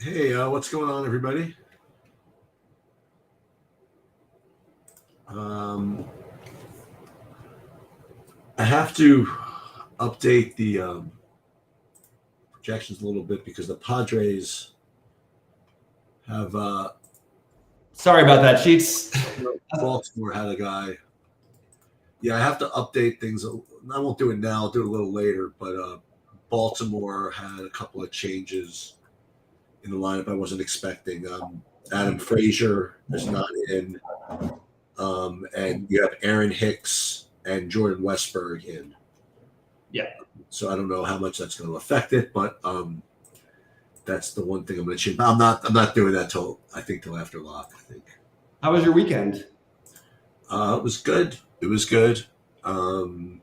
Hey, what's going on, everybody? Um, I have to update the projections a little bit because the Padres have Sorry about that, Sheets. Baltimore had a guy. Yeah, I have to update things. I won't do it now. I'll do it a little later. But Baltimore had a couple of changes in the lineup I wasn't expecting. Adam Frazier is not in, and you have Aaron Hicks and Jordan Westberg in. Yeah. So I don't know how much that's going to affect it, but that's the one thing I'm going to change. I'm not doing that till after lock. I think. How was your weekend? It was good. It was good. You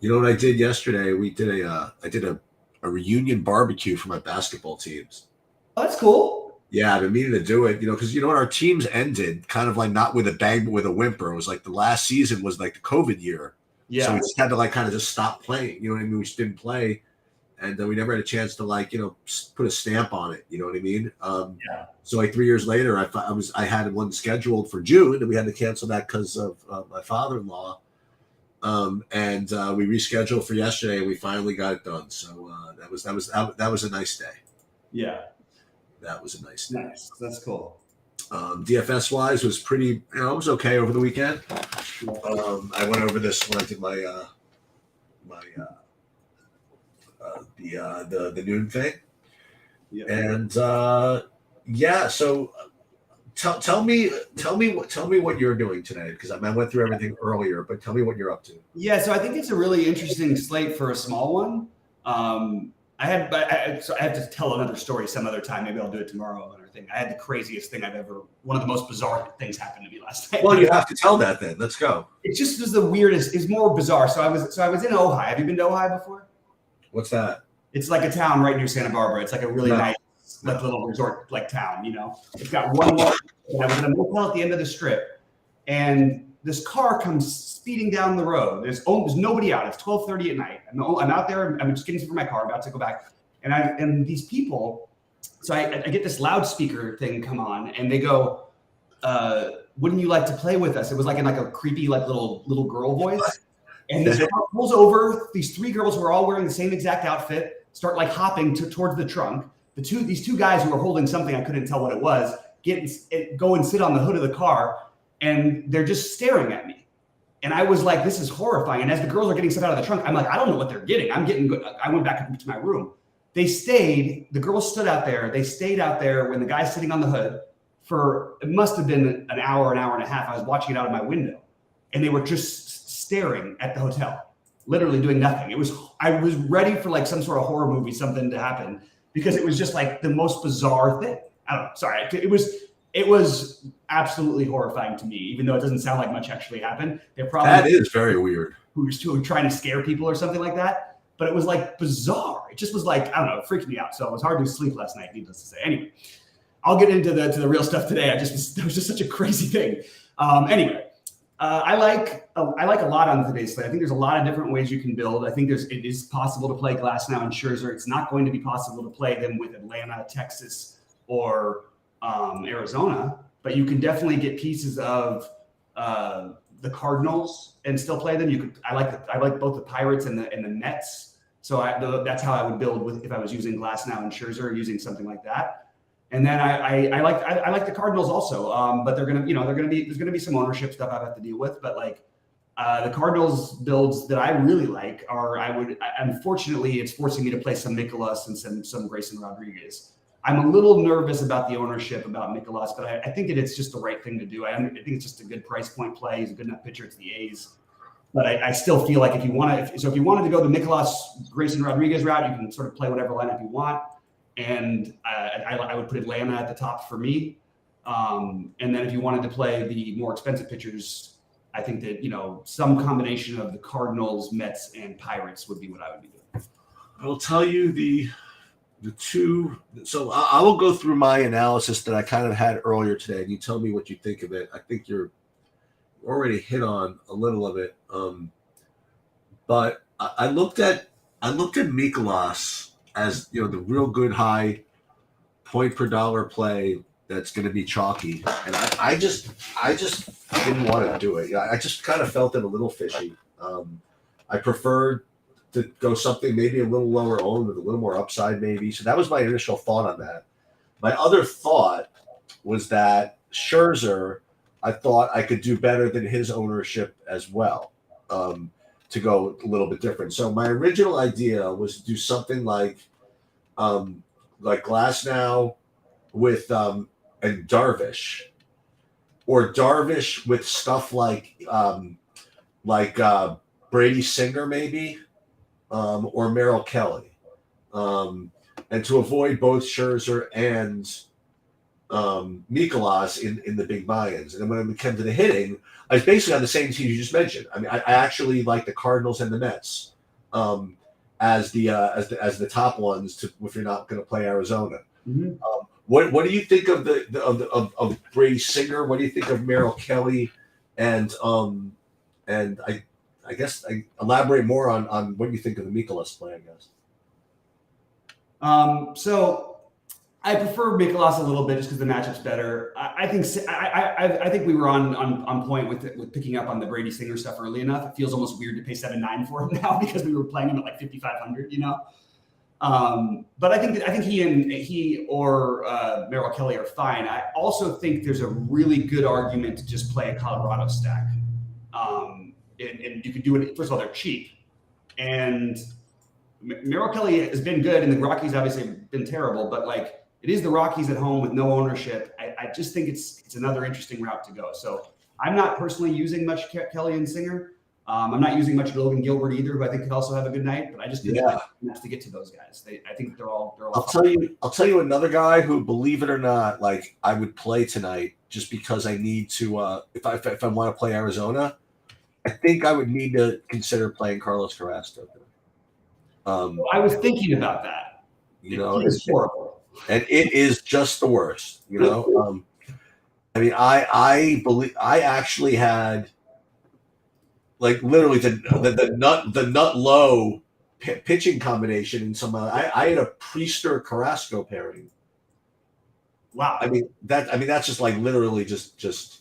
know what I did yesterday? I did a reunion barbecue for my basketball teams. Oh, that's cool. Yeah, I've been meaning to do it. Because our teams ended kind of like not with a bang, but with a whimper. It was like the last season was like the COVID year. Yeah. So we just had to kind of just stop playing. You know what I mean? We just didn't play, and we never had a chance to put a stamp on it. You know what I mean? Yeah. So 3 years later, I had one scheduled for June, and we had to cancel that because of my father-in-law. And we rescheduled for yesterday, and we finally got it done. So that was a nice day. Yeah. That was a nice day. Nice. That's cool. DFS wise was pretty. It was okay over the weekend. I went over this when I did my the noon thing, Yeah. and yeah. So tell me what you're doing today, because I went through everything earlier, but tell me what you're up to. Yeah. So I think it's a really interesting slate for a small one. I have to tell another story some other time. Maybe I'll do it tomorrow. Another thing. I had the craziest thing one of the most bizarre things happened to me last night. Well, you have to tell that then. Let's go. It just was the weirdest. It's more bizarre. So I was in Ojai. Have you been to Ojai before? What's that? It's like a town right near Santa Barbara. It's like a really nice little resort town. It's got one more. I was in a motel at the end of the strip, and this car comes speeding down the road. There's nobody out. It's 12:30 at night. I'm out there. I'm just getting from my car, about to go back, and these people. So I get this loudspeaker thing come on, and they go, "Wouldn't you like to play with us?" It was in a creepy little girl voice. And this car pulls over. These three girls who are all wearing the same exact outfit start hopping towards the trunk. These two guys who are holding something, I couldn't tell what it was, go and sit on the hood of the car, and they're just staring at me. And I was like, this is horrifying. And as the girls are getting stuff out of the trunk, I'm like, I don't know what they're getting. I went back up to my room. The girls stood out there. They stayed out there when the guy's sitting on the hood for, it must have been an hour and a half. I was watching it out of my window, and they were just staring at the hotel, literally doing nothing. I was ready for some sort of horror movie, something to happen, because it was just the most bizarre thing. I don't know. Sorry. It was absolutely horrifying to me, even though it doesn't sound like much actually happened. That is very weird. Who were trying to scare people or something like that. But it was bizarre. It just was I don't know, it freaked me out. So it was hard to sleep last night, needless to say. Anyway, I'll get into the real stuff today. That was just such a crazy thing. Anyway, I like a lot on today's slate. I think there's a lot of different ways you can build. I think it is possible to play Glasnow and Scherzer. It's not going to be possible to play them with Atlanta, Texas, or Arizona, but you can definitely get pieces of the Cardinals and still play them. I like both the Pirates and the Mets. So that's how I would build if I was using Glasnow and Scherzer, using something like that. And then I like the Cardinals also, but there's gonna be some ownership stuff I have to deal with. But the Cardinals builds that I really like unfortunately, it's forcing me to play some Nicholas and some Grayson Rodriguez. I'm a little nervous about the ownership about Nicholas, but I think it's just the right thing to do. I think it's just a good price point play. He's a good enough pitcher to the A's. But I still feel like if you wanted to go the Nicholas Grayson Rodriguez route, you can sort of play whatever lineup you want. And I would put Atlanta at the top for me. And then if you wanted to play the more expensive pitchers, I think that, some combination of the Cardinals, Mets, and Pirates would be what I would be doing. I will tell you the two. So I will go through my analysis that I kind of had earlier today, and you tell me what you think of it. I think you're already hit on a little of it. But I looked at Mikolas as the real good high point per dollar play that's going to be chalky, and I just didn't want to do it. Yeah, I just kind of felt it a little fishy. I preferred to go something maybe a little lower owned with a little more upside, maybe. So that was my initial thought on that. My other thought was that Scherzer, I thought I could do better than his ownership as well, to go a little bit different. So my original idea was to do something like Glasnow with and Darvish, or Darvish with stuff like Brady Singer maybe, or Merrill Kelly, and to avoid both Scherzer and Mikolas in the big buy-ins. And then when it came to the hitting, I was basically on the same team you just mentioned. I mean, I actually like the Cardinals and the Mets as the top ones to, if you're not going to play Arizona. Mm-hmm. What do you think of of Brady Singer? What do you think of Merrill Kelly? And I guess I elaborate more on what you think of the Mikolas play, I guess. So I prefer Mikolas a little bit just because the matchup's better. I think we were on point with picking up on the Brady Singer stuff early enough. It feels almost weird to pay $7.9 for him now because we were playing him at like 5,500, you know. But I think he or Merrill Kelly are fine. I also think there's a really good argument to just play a Colorado stack. And you could do it. First of all, they're cheap, and Merrill Kelly has been good, and the Rockies obviously have been terrible. But like, it is the Rockies at home with no ownership. I just think it's another interesting route to go. So I'm not personally using much Kelly and Singer. I'm not using much Logan Gilbert either, who I think could also have a good night. But I just think enough to get to those guys. I think they're all. I'll tell you another guy who, believe it or not, like I would play tonight just because I need to. If I want to play Arizona, I think I would need to consider playing Carlos Carrasco. I was thinking about that. You know, it's horrible, and it is just the worst. You know, I mean, I believe I actually had like literally the nut low pitching combination in some. I had a Priester Carrasco pairing. Wow. I mean that's just like literally just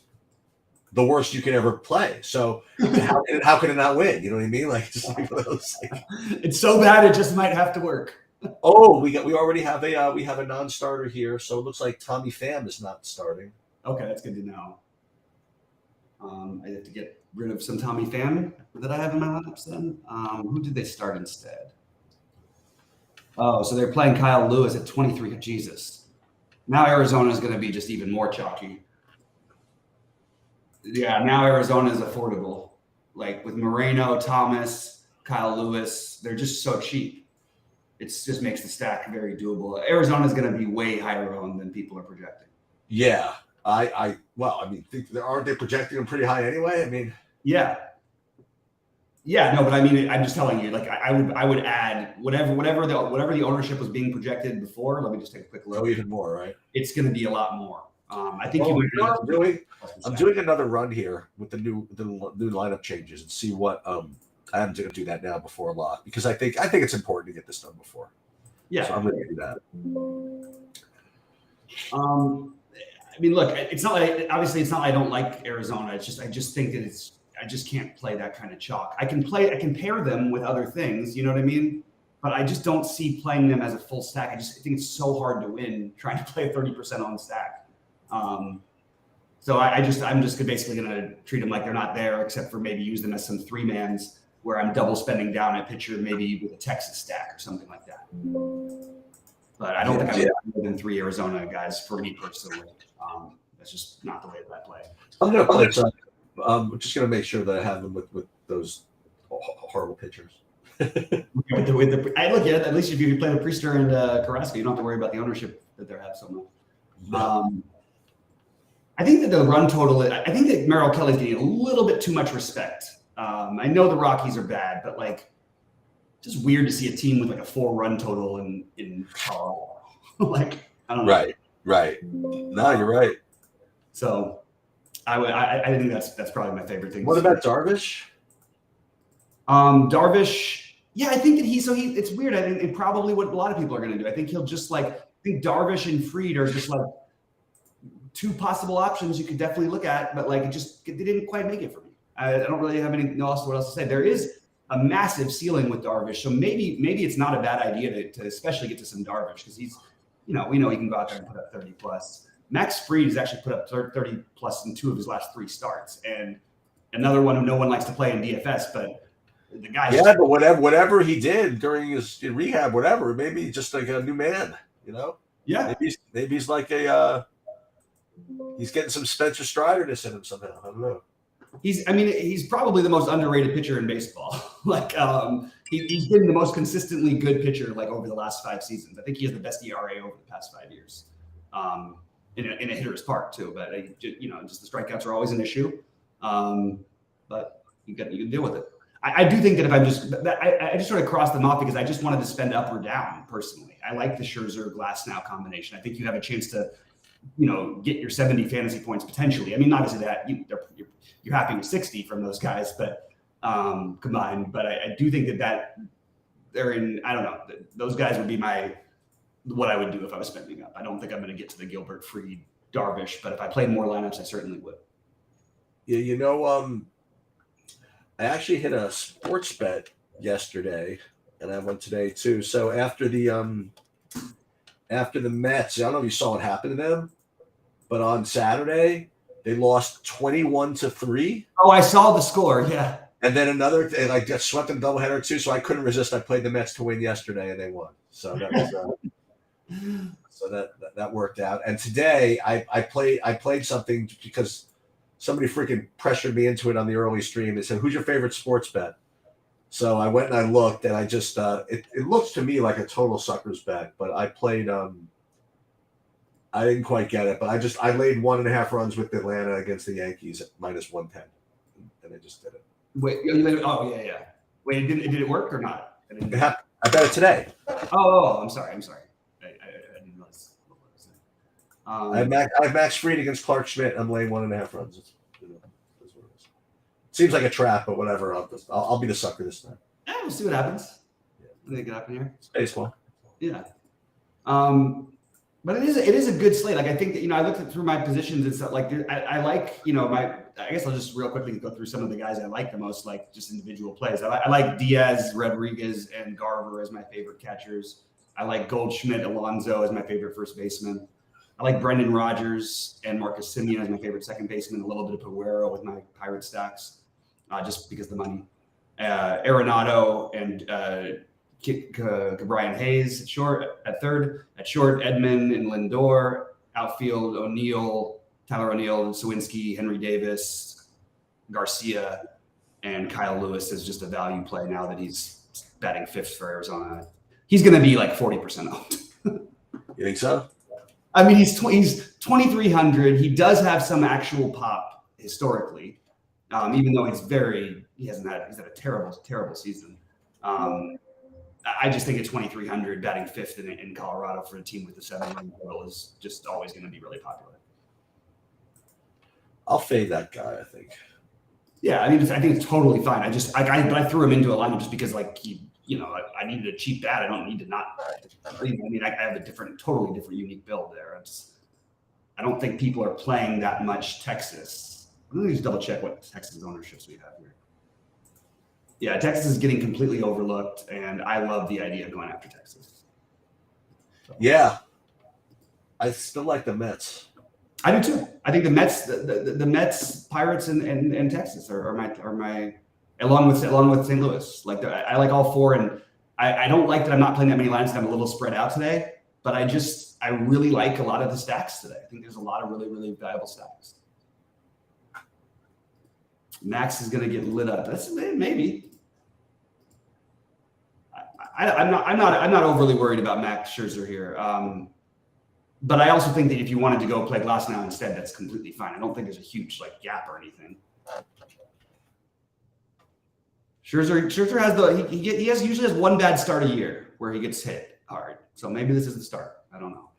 the worst you can ever play. So how can it not win? You know what I mean? Like, just like one of those things. It's so bad it just might have to work. Oh, we already have a non-starter here, so it looks like Tommy Pham is not starting. Okay, that's good to know. I have to get rid of some Tommy Pham that I have in my lineups then. Who did they start instead? Oh, so they're playing Kyle Lewis at 23. Jesus. Now Arizona is going to be just even more chalky. Yeah, now Arizona is affordable. Like with Moreno, Thomas, Kyle Lewis, they're just so cheap. It just makes the stack very doable. Arizona is going to be way higher owned than people are projecting. Yeah, I mean, aren't they projecting them pretty high anyway? I mean, yeah, no, but I mean, I'm just telling you, like, I would add whatever the ownership was being projected before. Let me just take a quick look. Oh, even more, right? It's going to be a lot more. I think I'm doing another run here with the new lineup changes and see what I'm going to do that now before a lot, because I think it's important to get this done before. Yeah, so I'm going to do that. I mean, look, it's not like I don't like Arizona. It's just I just think that I just can't play that kind of chalk. I can pair them with other things, you know what I mean? But I just don't see playing them as a full stack. I think it's so hard to win trying to play a 30% on stack. So I'm just basically going to treat them like they're not there, except for maybe use them as some 3-mans where I'm double spending down a pitcher, maybe with a Texas stack or something like that. But I don't think I would have more than 3 Arizona guys for me personally. That's just not the way that I play. I'm going to play some. I'm just going to make sure that I have them with those horrible pitchers. I look at it, at least if you play the Priester and Carrasco, you don't have to worry about the ownership that they have so much. No. I think that the run total, I think that Merrill Kelly's getting a little bit too much respect. I know the Rockies are bad, but like, just weird to see a team with like a 4 run total in Colorado. Like, I don't know. Right. No, you're right. So I think that's probably my favorite thing. What about Darvish? Darvish, yeah, I think that it's weird. I think it's probably what a lot of people are going to do. I think he'll just like think Darvish and Fried are just like two possible options you could definitely look at, but like they didn't quite make it for me. I don't really have anything else to say. There is a massive ceiling with Darvish, so maybe it's not a bad idea to especially get to some Darvish because he's, we know he can go out there and put up 30 plus. Max Fried has actually put up 30 plus in 2 of his last 3 starts, and another one who no one likes to play in DFS, but the guy. Yeah, but whatever he did during his rehab, whatever, maybe just like a new man, Yeah. Maybe he's like he's getting some Spencer Striderness in him somehow. I don't know. He's probably the most underrated pitcher in baseball. He's been the most consistently good pitcher like over the last 5 seasons. I think he has the best ERA over the past 5 years. In a hitter's park too, but just the strikeouts are always an issue. But you can deal with it. I do think that if I'm I just sort of crossed them off because I just wanted to spend up or down personally. I like the Scherzer Glasnow combination. I think you have a chance to, get your 70 fantasy points potentially. I mean, obviously that you're happy with 60 from those guys, but combined. But I do think that they're in. I don't know. Those guys would be what I would do if I was spending up. I don't think I'm going to get to the Gilbert, Fried, Darvish, but if I played more lineups, I certainly would. Yeah, I actually hit a sports bet yesterday, and I went today too. So after the Mets, I don't know if you saw what happened to them, but on Saturday they lost 21-3. Oh, I saw the score. Yeah. And then and I got swept in a doubleheader too, so I couldn't resist. I played the Mets to win yesterday, and they won. So that was that worked out. And today I played something because somebody freaking pressured me into it on the early stream. They said, "Who's your favorite sports bet?" So I went and I looked, and I just it looks to me like a total sucker's bet, but I played. I didn't quite get it, but I laid 1.5 runs with Atlanta against the Yankees at -110, and I just did it. Wait, oh yeah. Wait, did it work or not? I bet it today. Oh, I'm sorry. I didn't realize. I have Max Fried against Clark Schmidt. I'm laying 1.5 runs. That's what it is. Seems like a trap, but whatever. I'll be the sucker this time. Yeah, we'll see what happens. Yeah. I think it happen here. It's baseball. Yeah. But it is a good slate. Like I think that I looked through my positions and stuff. Like I like I guess I'll just real quickly go through some of the guys I like the most, like just individual plays. I like Diaz, Rodriguez, and Garver as my favorite catchers. I like Goldschmidt, Alonso as my favorite first baseman. I like Brendan Rodgers and Marcus Semien as my favorite second baseman. A little bit of Pereira with my Pirate stacks, just because of the money. Arenado and Brian Hayes at third. At short, Edman and Lindor. Outfield, O'Neill, Tyler O'Neill, Sawinski, Henry Davis, Garcia, and Kyle Lewis is just a value play now that he's batting 5th for Arizona. He's going to be like 40% owned. You think so? I mean, he's 2,300. He does have some actual pop historically, even though he's had a terrible season. I just think at 2,300, batting 5th in Colorado for a team with the 7-win total is just always going to be really popular. I'll fade that guy, I think. Yeah, I think it's totally fine. I threw him into a lineup just because I needed a cheap bat. I don't need to not. I have a totally different, unique build there. I don't think people are playing that much Texas. Let me just double check what Texas ownerships we have here. Yeah, Texas is getting completely overlooked, and I love the idea of going after Texas. So. Yeah, I still like the Mets. I do too. I think the Mets, the Mets, Pirates, and Texas are my along with St. Louis. Like I like all 4, and I don't like that I'm not playing that many lines. I'm a little spread out today, but I really like a lot of the stacks today. I think there's a lot of really, really valuable stacks. Max is going to get lit up. That's maybe. I'm not overly worried about Max Scherzer here. But I also think that if you wanted to go play Glasnow instead, that's completely fine. I don't think there's a huge gap or anything. Scherzer has he usually has one bad start a year where he gets hit hard. So maybe this is the start. I don't know.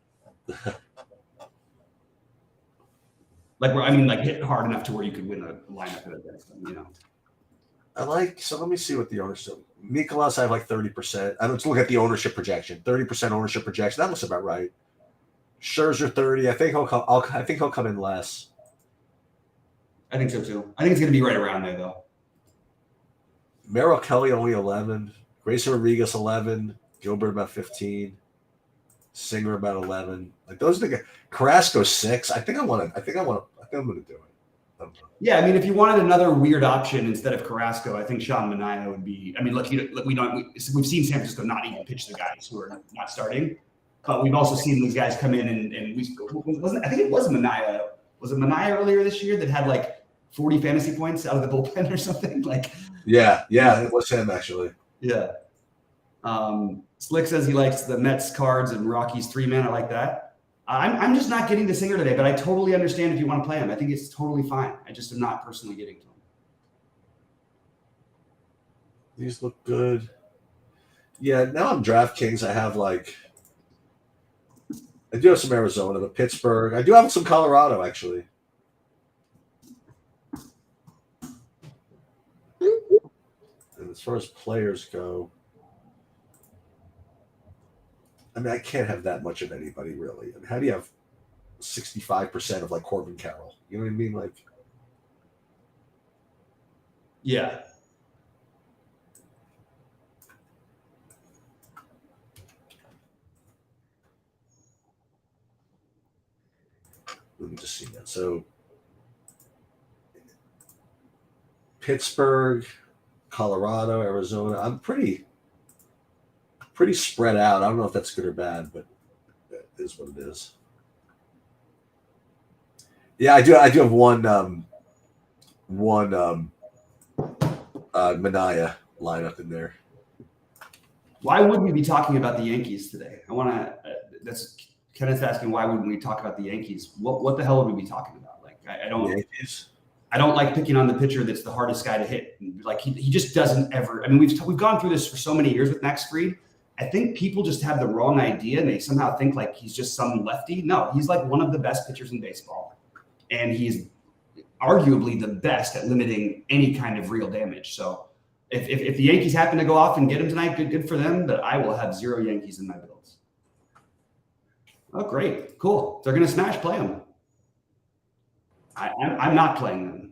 Hit hard enough to where you could win a lineup against them. So let me see what the ownership. Mikolas, I have 30%. I don't look at the ownership projection. 30% ownership projection. That looks about right. Scherzer 30. I think he'll come. I think he'll come in less. I think so too. I think it's going to be right around there though. Merrill Kelly only 11. Grayson Rodriguez 11. Gilbert about 15. Singer about 11. Like those are the guys. Carrasco 6. I think I'm going to do it. Yeah, I mean, if you wanted another weird option instead of Carrasco, I think Sean Manaea would be. I mean, look, we've seen San Francisco not even pitch the guys who are not starting, but we've also seen these guys come in and I think it was Manaea. Was it Manaea earlier this year that had like 40 fantasy points out of the bullpen or something? Like, yeah, it was him actually. Yeah. Slick says he likes the Mets cards and Rockies 3-man. I like that. I'm just not getting the Singer today, but I totally understand if you want to play him. I think it's totally fine. I just am not personally getting to him. These look good. Yeah, now I'm DraftKings. I do have some Arizona, but Pittsburgh. I do have some Colorado, actually. And as far as players go, I mean, I can't have that much of anybody, really. I mean, how do you have 65% of, like, Corbin Carroll? You know what I mean? Like, yeah. Let me just see that. So, Pittsburgh, Colorado, Arizona. I'm pretty spread out. I don't know if that's good or bad, but that is what it is. Yeah, I do have one Manaea lineup in there. Why wouldn't we be talking about the Yankees today? That's Kenneth's asking why wouldn't we talk about the Yankees? What the hell would we be talking about? Like I don't. Yankees. I don't like picking on the pitcher that's the hardest guy to hit. Like he just doesn't ever. I mean, we've gone through this for so many years with Max Fried. I think people just have the wrong idea and they somehow think like he's just some lefty. No, he's like one of the best pitchers in baseball. And he's arguably the best at limiting any kind of real damage. So if the Yankees happen to go off and get him tonight, good for them, but I will have 0 Yankees in my builds. Oh, great. Cool. If they're going to smash, play them. I'm not playing them.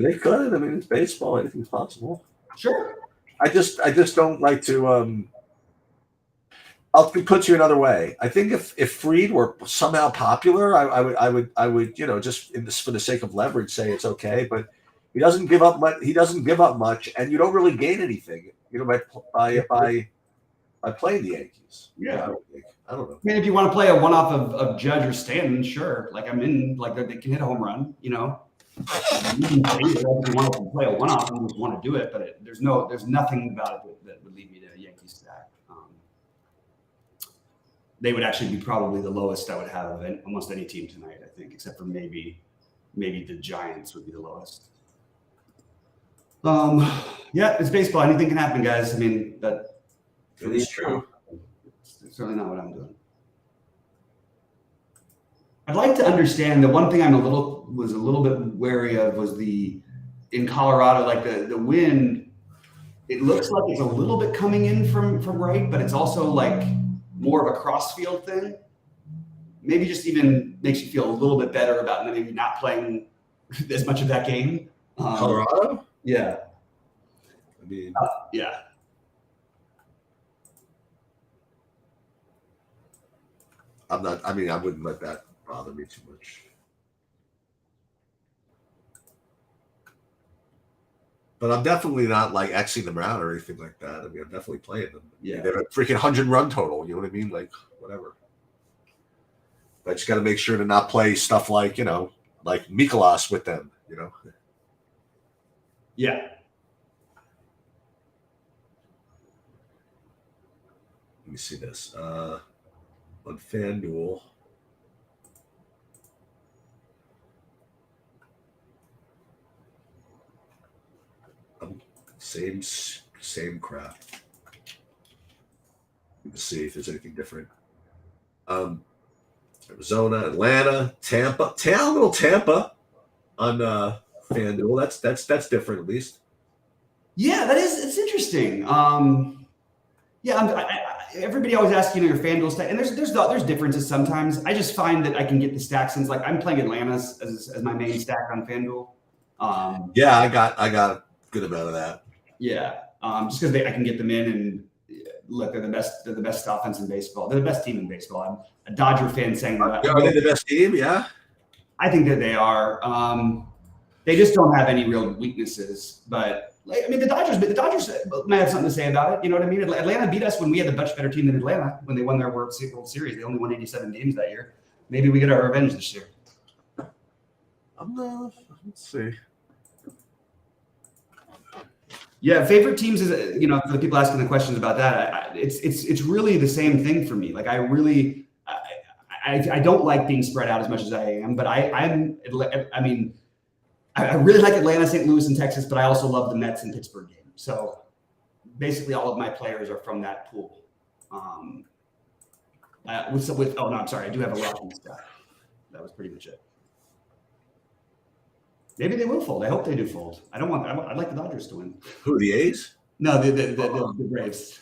They could. I mean, it's baseball. Anything's possible. Sure. I just don't like to I'll put you another way. I think if Fried were somehow popular, I would just for the sake of leverage say it's okay. But he doesn't give up much. He doesn't give up much, and you don't really gain anything. By playing the Yankees. Yeah. I don't know. I mean, if you want to play a one-off of Judge or Stanton, sure. Like I'm in. Like they can hit a home run. You know. You can if you want to play a one-off and just want to do it, but there's nothing about it that would lead me to a Yankee stack. They would actually be probably the lowest I would have of almost any team tonight, I think, except for maybe the Giants would be the lowest. Yeah, it's baseball. Anything can happen, guys. I mean, that is true. It's certainly not what I'm doing. I'd like to understand the one thing was a little bit wary of was in Colorado, like the wind. It looks like it's a little bit coming in from right, but it's also like more of a cross-field thing. Maybe just even makes you feel a little bit better about maybe not playing as much of that game. Colorado? Yeah. I mean, yeah. I wouldn't let that bother me too much. But I'm definitely not like Xing them out or anything like that. I mean, I'm definitely playing them. Yeah. They have a freaking 100-run total. You know what I mean? Like, whatever. But I just got to make sure to not play stuff like, like Mikolas with them, Yeah. Let me see this. On FanDuel. Same crap. Let's see if there's anything different. Arizona, Atlanta, Tampa. Little Tampa on FanDuel. That's different at least. Yeah, it's interesting. Yeah, everybody always asks, your FanDuel stack, and there's differences sometimes. I just find that I can get the stacks since like I'm playing Atlanta as my main stack on FanDuel. Yeah, I got a good amount of that. Yeah, just because I can get them in and look, they're the best. They're the best offense in baseball. They're the best team in baseball. I'm a Dodger fan saying that. Are they the best team? Yeah, I think that they are. They just don't have any real weaknesses. But the Dodgers might have something to say about it. You know what I mean? Atlanta beat us when we had a much better team than Atlanta when they won their World Series. They only won 87 games that year. Maybe we get our revenge this year. Let's see. Yeah, favorite teams is for the people asking the questions about that. It's really the same thing for me. Like I really, I don't like being spread out as much as I am, but I really like Atlanta, St. Louis, and Texas, but I also love the Mets and Pittsburgh game. So basically, all of my players are from that pool. I'm sorry, I do have a Rockies stack. That was pretty much it. Maybe they will fold. I hope they do fold. I'd like the Dodgers to win. Who, the A's? No, the Braves.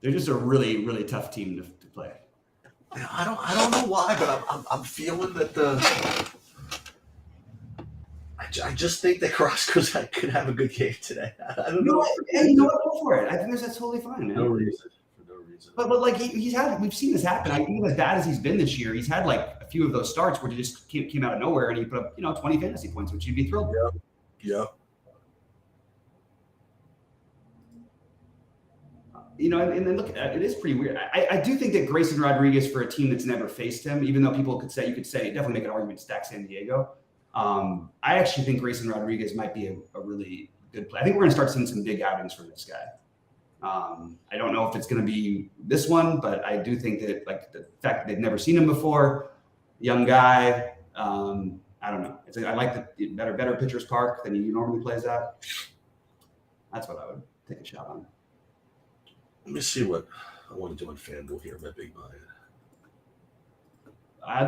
They're just a really, really tough team to play. I don't know why, but I'm feeling that I just think that Carrasco could have a good game today. I don't know. Hey, you know what? Go for it. I think that's totally fine, man. No reason. But like we've seen this happen. Even as bad as he's been this year, he's had like a few of those starts where he just came out of nowhere and he put up 20 fantasy points, which you'd be thrilled with. Yeah. And then look, it is pretty weird. I do think that Grayson Rodriguez, for a team that's never faced him, even though you could definitely make an argument to stack San Diego. I actually think Grayson Rodriguez might be a really good play. I think we're going to start seeing some big outings from this guy. I don't know if it's going to be this one, but I do think that like the fact that they've never seen him before, young guy. I don't know. I like the better pitcher's park than he normally plays at. That's what I would take a shot on. Let me see what I want to do on FanDuel here, my big mind.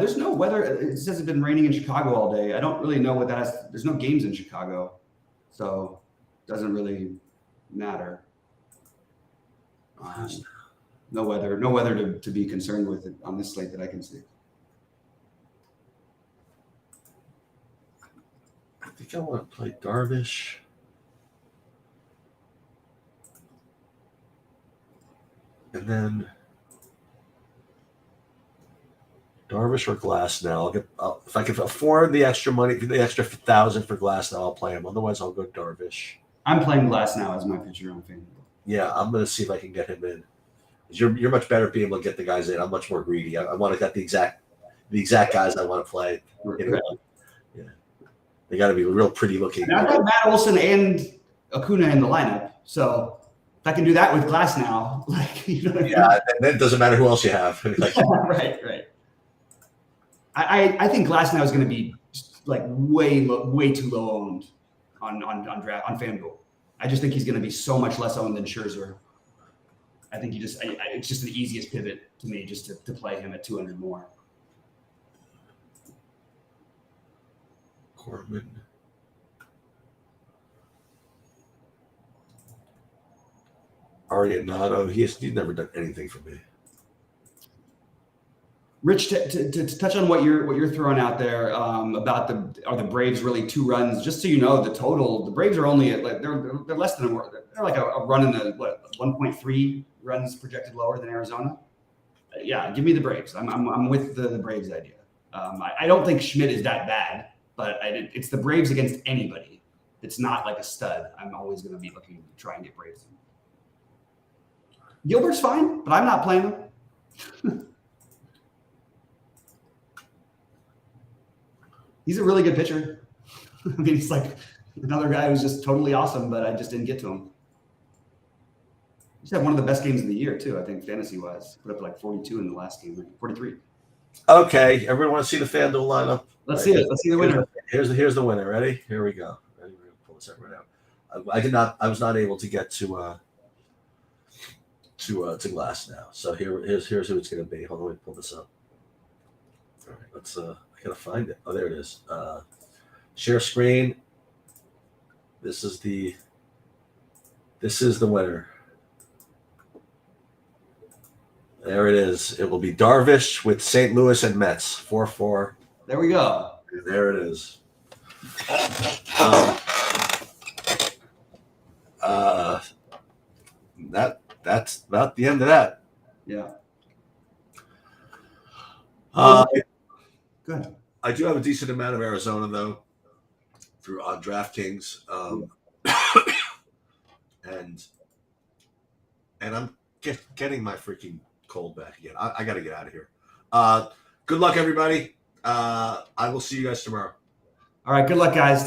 There's no weather. It says it's been raining in Chicago all day. I don't really know what that is. There's no games in Chicago, so it doesn't really matter. No weather to be concerned with it on this slate that I can see. I think I want to play Darvish. And then Darvish or Glasnow. If I can afford the extra money, the extra 1,000 for Glasnow, I'll play him. Otherwise, I'll go Darvish. I'm playing Glasnow as my pitcher on FanDuel. Yeah, I'm going to see if I can get him in. You're much better at being able to get the guys in. I'm much more greedy. I want to get the exact guys I want to play. Right. Yeah, they got to be real pretty looking. And I've got Matt Olson and Acuna in the lineup, so if I can do that with Glasnow, Yeah, and then it doesn't matter who else you have. Right. I think Glasnow is going to be like way too low owned on FanDuel. I just think he's going to be so much less owned than Scherzer. I think it's just the easiest pivot to me just to play him at 200 more. Corbin. Arenado, he's never done anything for me. Rich, to touch on what you're throwing out there about are the Braves really 2 runs? Just so you know, the total, the Braves are only at they're less than they're like a run in the 1.3 runs projected lower than Arizona. Yeah, give me the Braves. I'm with the Braves idea. I don't think Schmidt is that bad, but it's the Braves against anybody. It's not like a stud. I'm always going to be looking to try and get Braves in. Gilbert's fine, but I'm not playing him. He's a really good pitcher. I mean, he's like another guy who's just totally awesome, but I just didn't get to him. He's had one of the best games of the year, too, I think, fantasy-wise. Put up like 42 in the last game, like 43. Okay, everyone want to see the FanDuel lineup? Let's see it. Let's see the winner. Here's the winner. Ready? Here we go. Ready? We're gonna pull this up right now. I was not able to get to Glass now. So here's who it's going to be. Hold on, let me pull this up. All right, let's. I gotta find it. Oh, there it is. Share screen. This is the winner. There it is. It will be Darvish with St. Louis and Mets. 4-4. There we go. There it is. That's about the end of that. Yeah. Good. I do have a decent amount of Arizona though, through on DraftKings, and I'm getting my freaking cold back again. I got to get out of here. Good luck, everybody. I will see you guys tomorrow. All right. Good luck, guys.